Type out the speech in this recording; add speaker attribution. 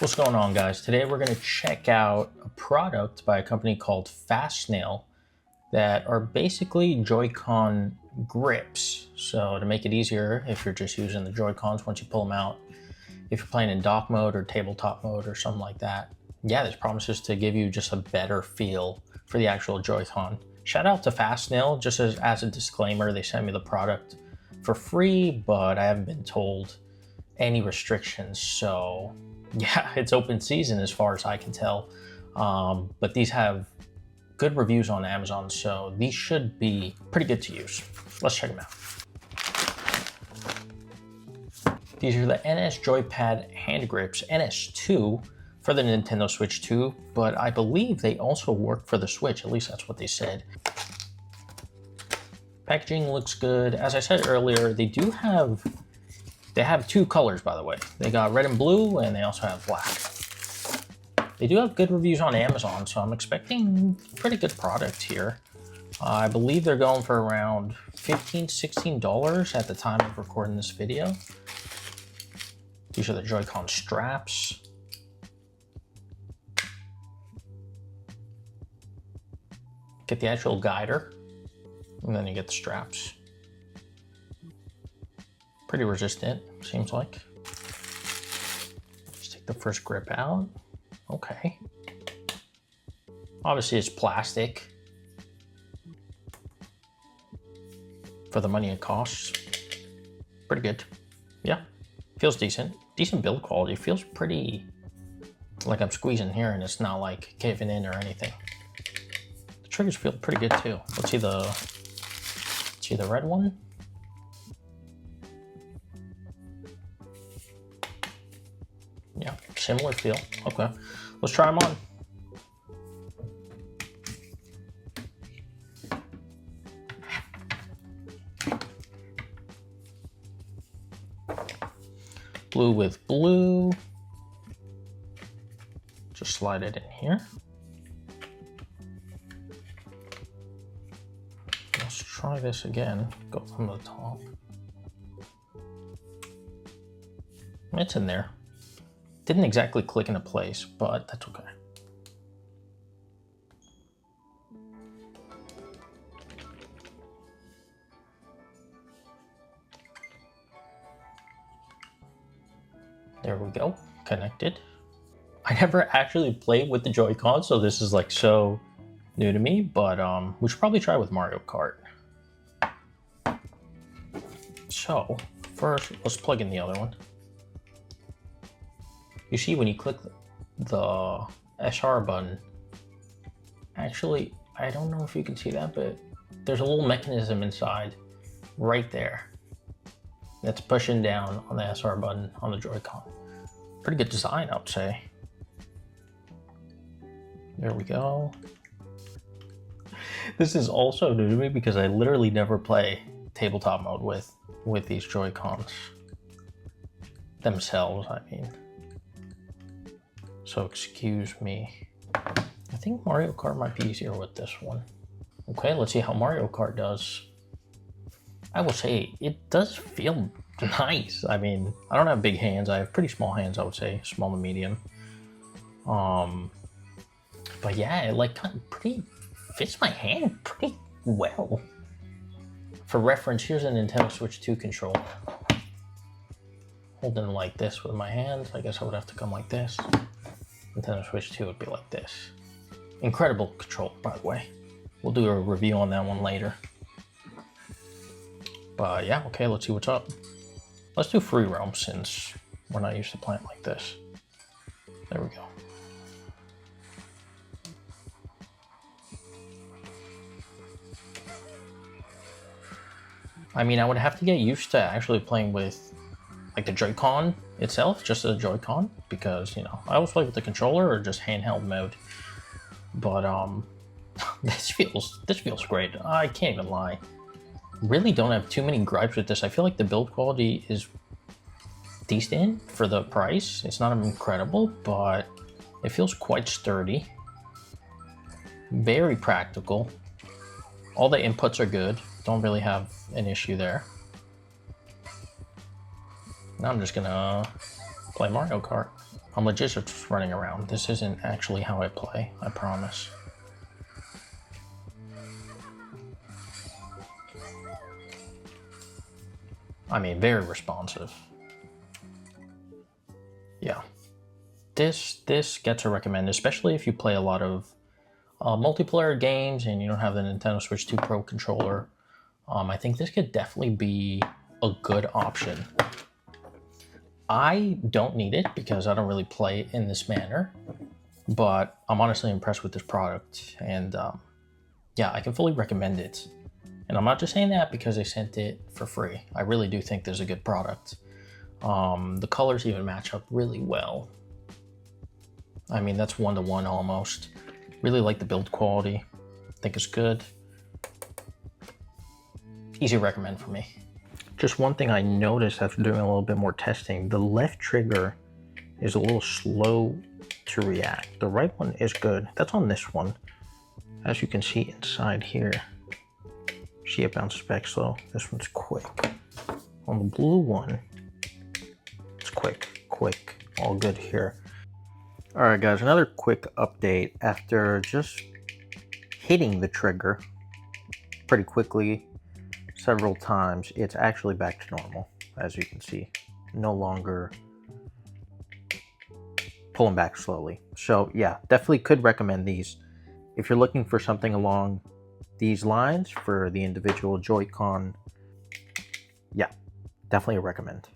Speaker 1: What's going on, guys? Today we're going to check out a product by a company called FastSnail that are basically Joy-Con grips. So to make it easier, if you're just using the Joy-Cons once you pull them out, if you're playing in dock mode or tabletop mode or something like that, yeah, this promises to give you just a better feel for the actual Joy-Con. Shout out to FastSnail. Just as a disclaimer, they sent me the product for free, but I haven't been told any restrictions, so yeah, it's open season as far as I can tell. But these have good reviews on Amazon, so these should be pretty good to use. Let's check them out. These are the NS Joypad hand grips, NS2 for the Nintendo Switch 2, but I believe they also work for the Switch, at least that's what they said. Packaging looks good. As I said earlier, they have two colors, by the way. They got red and blue, and they also have black. They do have good reviews on Amazon, so I'm expecting pretty good product here. I believe they're going for around $15, $16 at the time of recording this video. These are the Joy-Con straps. Get the actual guider, and then you get the straps. Pretty resistant, seems like. Just take the first grip out. Okay. Obviously it's plastic for the money it costs. Pretty good. Yeah, feels decent. Decent build quality. Feels pretty like I'm squeezing here and it's not like caving in or anything. The triggers feel pretty good too. Let's see the red one. Yeah, similar feel. Okay, let's try them on. Blue with blue. Just slide it in here. Let's try this again. Go from the top. It's in there. Didn't exactly click into place, but that's okay. There we go, connected. I never actually played with the Joy-Con, so this is like so new to me, but we should probably try with Mario Kart. So first, let's plug in the other one. You see when you click the SR button, actually, I don't know if you can see that, but there's a little mechanism inside right there that's pushing down on the SR button on the Joy-Con. Pretty good design, I would say. There we go. This is also new to me because I literally never play tabletop mode with these Joy-Cons themselves, I mean. So excuse me. I think Mario Kart might be easier with this one. Okay, let's see how Mario Kart does. I will say it does feel nice. I mean, I don't have big hands. I have pretty small hands, I would say, small to medium. But yeah, it like kind of pretty fits my hand pretty well. For reference, here's a Nintendo Switch 2 controller. Holding it like this with my hands, I guess I would have to come like this. Nintendo Switch 2 would be like this. Incredible controller, by the way. We'll do a review on that one later. But yeah, okay, let's see what's up. Let's do free roam since we're not used to playing like this. There we go. I mean, I would have to get used to actually playing with like the Joy-Con itself, just a Joy-Con, because, you know, I always play with the controller or just handheld mode. But this feels great. I can't even lie. Really don't have too many gripes with this. I feel like the build quality is decent for the price. It's not incredible, but it feels quite sturdy. Very practical. All the inputs are good. Don't really have an issue there. Now I'm just gonna play Mario Kart. I'm legit just running around. This isn't actually how I play, I promise. I mean, very responsive. Yeah. This gets a recommend, especially if you play a lot of multiplayer games and you don't have the Nintendo Switch 2 Pro controller. I think this could definitely be a good option. I don't need it because I don't really play in this manner, but I'm honestly impressed with this product, and yeah, I can fully recommend it. And I'm not just saying that because they sent it for free. I really do think there's a good product. The colors even match up really well. I mean, that's 1-to-1 almost. Really like the build quality. I think it's good. Easy recommend for me. Just one thing I noticed after doing a little bit more testing, the left trigger is a little slow to react. The right one is good. That's on this one. As you can see inside here, see it bounces back slow. This one's quick. On the blue one, it's quick, all good here. All right, guys, another quick update. After just hitting the trigger pretty quickly several times, it's actually back to normal, as you can see. No longer pulling back slowly. So yeah, definitely could recommend these. If you're looking for something along these lines for the individual Joy-Con, yeah, definitely a recommend.